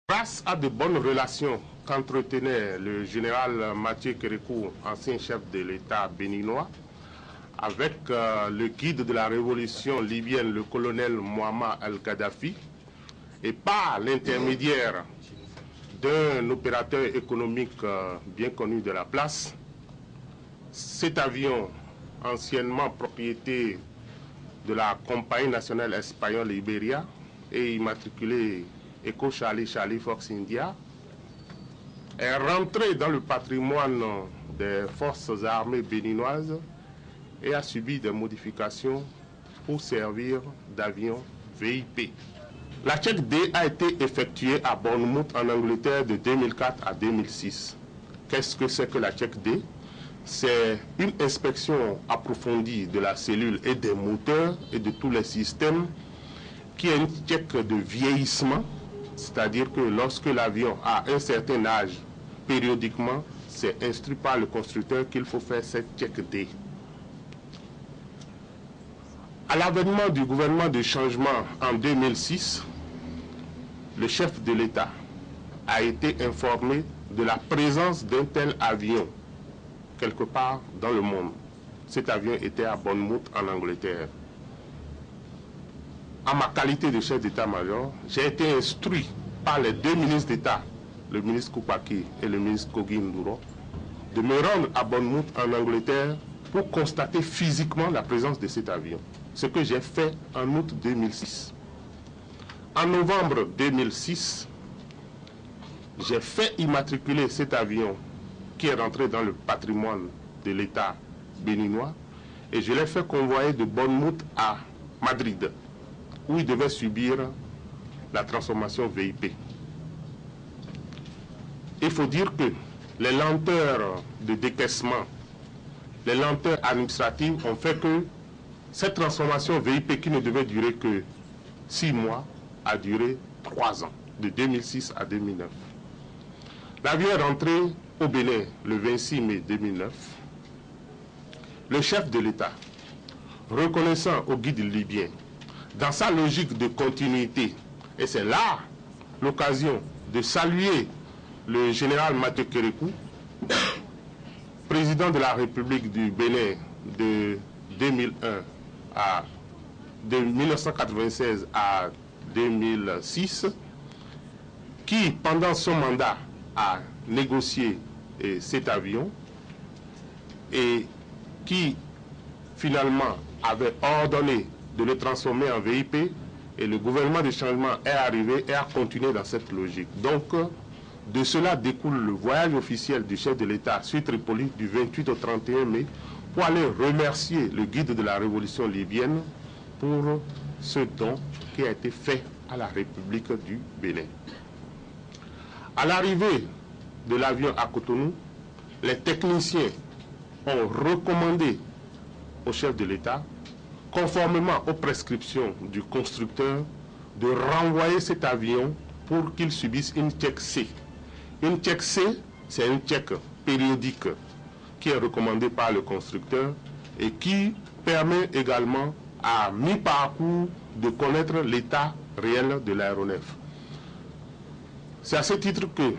Grâce à de bonnes relations qu'entretenait le général Mathieu Kérékou, ancien chef de l'État béninois, avec le guide de la révolution libyenne, le colonel Mouammar al-Kadhafi, et par l'intermédiaire d'un opérateur économique bien connu de la place, cet avion, anciennement propriété de la Compagnie nationale espagnole Iberia et immatriculé Echo Charlie Fox India, est rentré dans le patrimoine des forces armées béninoises et a subi des modifications pour servir d'avion VIP. La check D a été effectuée à Bournemouth en Angleterre de 2004 à 2006. Qu'est-ce que c'est que la check D? C'est une inspection approfondie de la cellule et des moteurs et de tous les systèmes qui est une check de vieillissement, c'est-à-dire que lorsque l'avion a un certain âge, périodiquement, c'est instruit par le constructeur qu'il faut faire cette check D. À l'avènement du gouvernement de changement en 2006, le chef de l'État a été informé de la présence d'un tel avion quelque part dans le monde. Cet avion était à Bournemouth en Angleterre. En ma qualité de chef d'état-major, j'ai été instruit par les deux ministres d'État, le ministre Koupaki et le ministre Kogi Nduro, de me rendre à Bournemouth en Angleterre pour constater physiquement la présence de cet avion. Ce que j'ai fait en août 2006. En novembre 2006, j'ai fait immatriculer cet avion qui est rentré dans le patrimoine de l'État béninois et je l'ai fait convoyer de Bournemouth à Madrid, où il devait subir la transformation VIP. Il faut dire que les lenteurs de décaissement, les lenteurs administratives ont fait que cette transformation VIP qui ne devait durer que 6 mois a duré 3 ans, de 2006 à 2009. L'avion est rentré au Bénin le 26 mai 2009. Le chef de l'État, reconnaissant au guide libyen, dans sa logique de continuité, et c'est là l'occasion de saluer le général Mathieu Kérékou, président de la République du Bénin de 1996 à 2006, qui, pendant son mandat, a négocié cet avion et qui, finalement, avait ordonné de le transformer en VIP, et le gouvernement de changement est arrivé et a continué dans cette logique. Donc, de cela découle le voyage officiel du chef de l'État sur Tripoli du 28 au 31 mai pour aller remercier le guide de la révolution libyenne pour ce don qui a été fait à la République du Bénin. À l'arrivée de l'avion à Cotonou, les techniciens ont recommandé au chef de l'État, conformément aux prescriptions du constructeur, de renvoyer cet avion pour qu'il subisse une check C. Une check C, c'est une check périodique qui est recommandée par le constructeur et qui permet également à mi-parcours de connaître l'état réel de l'aéronef. C'est à ce titre que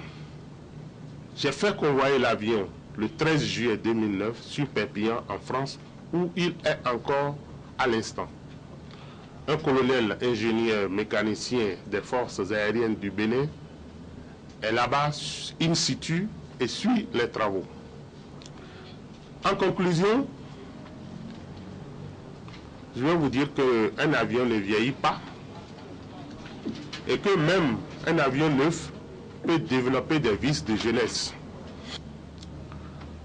j'ai fait convoyer l'avion le 13 juillet 2009 sur Perpignan en France, où il est encore à l'instant. Un colonel ingénieur mécanicien des forces aériennes du Bénin est là-bas in situ et suit les travaux. En conclusion, je vais vous dire qu'un avion ne vieillit pas et que même un avion neuf peut développer des vices de jeunesse.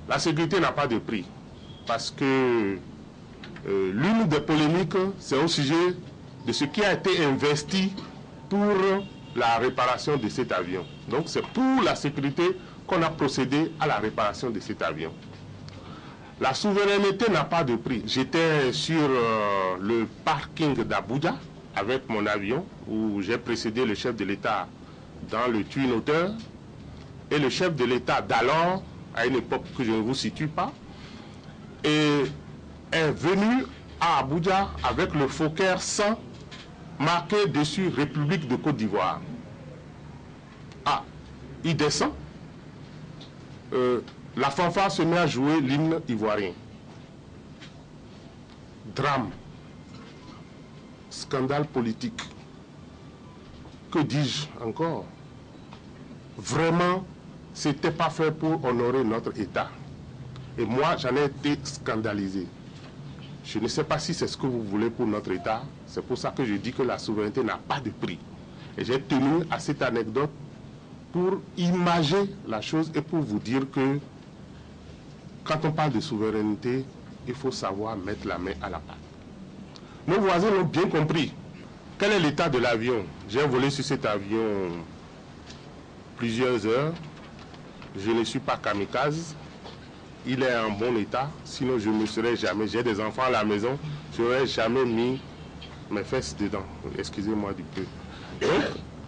La sécurité n'a pas de prix parce que l'une des polémiques, c'est au sujet de ce qui a été investi pour la réparation de cet avion. Donc c'est pour la sécurité qu'on a procédé à la réparation de cet avion. La souveraineté n'a pas de prix. J'étais sur le parking d'Abuja avec mon avion où j'ai précédé le chef de l'État dans le Twin Otter et le chef de l'État d'alors, à une époque que je ne vous situe pas, et est venu à Abuja avec le Fokker 100 marqué dessus République de Côte d'Ivoire. il descend, la fanfare se met à jouer l'hymne ivoirien. Drame, scandale politique, que dis-je encore? Vraiment, c'était pas fait pour honorer notre État. Et moi, j'en ai été scandalisé. Je ne sais pas si c'est ce que vous voulez pour notre État. C'est pour ça que je dis que la souveraineté n'a pas de prix. Et j'ai tenu à cette anecdote pour imager la chose et pour vous dire que quand on parle de souveraineté, il faut savoir mettre la main à la pâte. Nos voisins l'ont bien compris. Quel est l'état de l'avion? J'ai volé sur cet avion plusieurs heures. Je ne suis pas kamikaze. Il est en bon état. Sinon, je ne serais jamais. J'ai des enfants à la maison. Je n'aurais jamais mis mes fesses dedans. Excusez-moi du peu. Donc,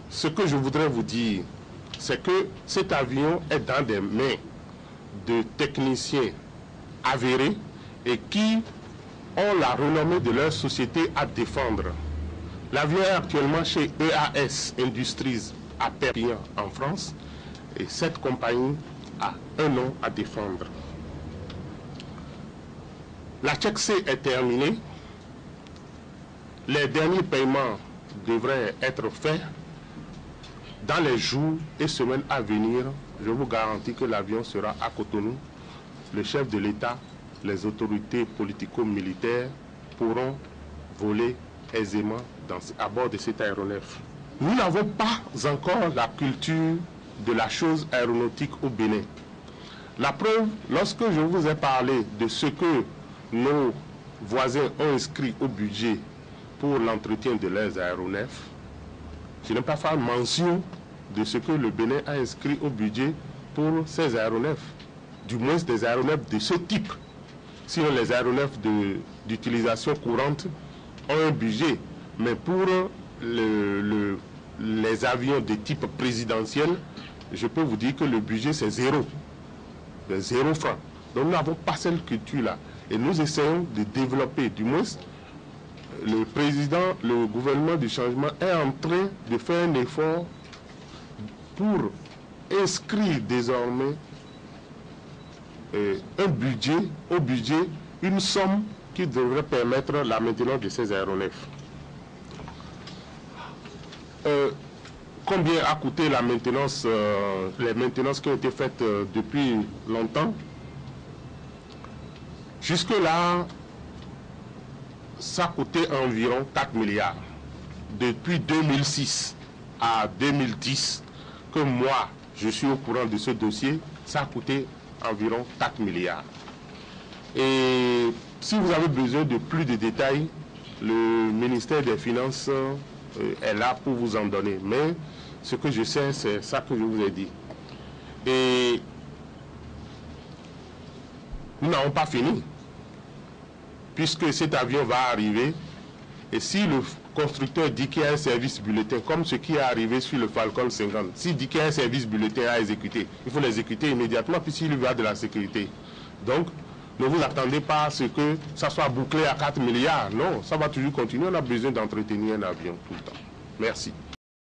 ce que je voudrais vous dire, c'est que cet avion est dans des mains de techniciens avérés et qui ont la renommée de leur société à défendre. L'avion est actuellement chez EAS Industries à Perpignan en France et cette compagnie a un nom à défendre. La Tchèque-C est terminée. Les derniers paiements devraient être faits dans les jours et semaines à venir. Je vous garantis que l'avion sera à Cotonou. Le chef de l'État, les autorités politico-militaires pourront voler aisément à bord de cet aéronef. Nous n'avons pas encore la culture de la chose aéronautique au Bénin. La preuve, lorsque je vous ai parlé de ce que nos voisins ont inscrit au budget pour l'entretien de leurs aéronefs, je n'ai pas fait mention de ce que le Bénin a inscrit au budget pour ces aéronefs, du moins des aéronefs de ce type. Sinon, les aéronefs d'utilisation courante ont un budget, mais pour les avions de type présidentiel, je peux vous dire que le budget c'est zéro franc. Donc nous n'avons pas cette culture-là. Et nous essayons de développer, du moins, le gouvernement du changement est en train de faire un effort pour inscrire désormais au budget, une somme qui devrait permettre la maintenance de ces aéronefs. Combien a coûté la maintenance, les maintenances qui ont été faites depuis longtemps? Jusque-là, ça a coûté environ 4 milliards. Depuis 2006 à 2010, que moi, je suis au courant de ce dossier, ça a coûté environ 4 milliards. Et si vous avez besoin de plus de détails, le ministère des Finances est là pour vous en donner. Mais ce que je sais, c'est ça que je vous ai dit. Et nous n'avons pas fini, puisque cet avion va arriver. Et si le constructeur dit qu'il y a un service bulletin, comme ce qui est arrivé sur le Falcon 50, s'il dit qu'il y a un service bulletin à exécuter, il faut l'exécuter immédiatement, puisqu'il y a de la sécurité. Donc, ne vous attendez pas à ce que ça soit bouclé à 4 milliards. Non, ça va toujours continuer. On a besoin d'entretenir un avion tout le temps. Merci.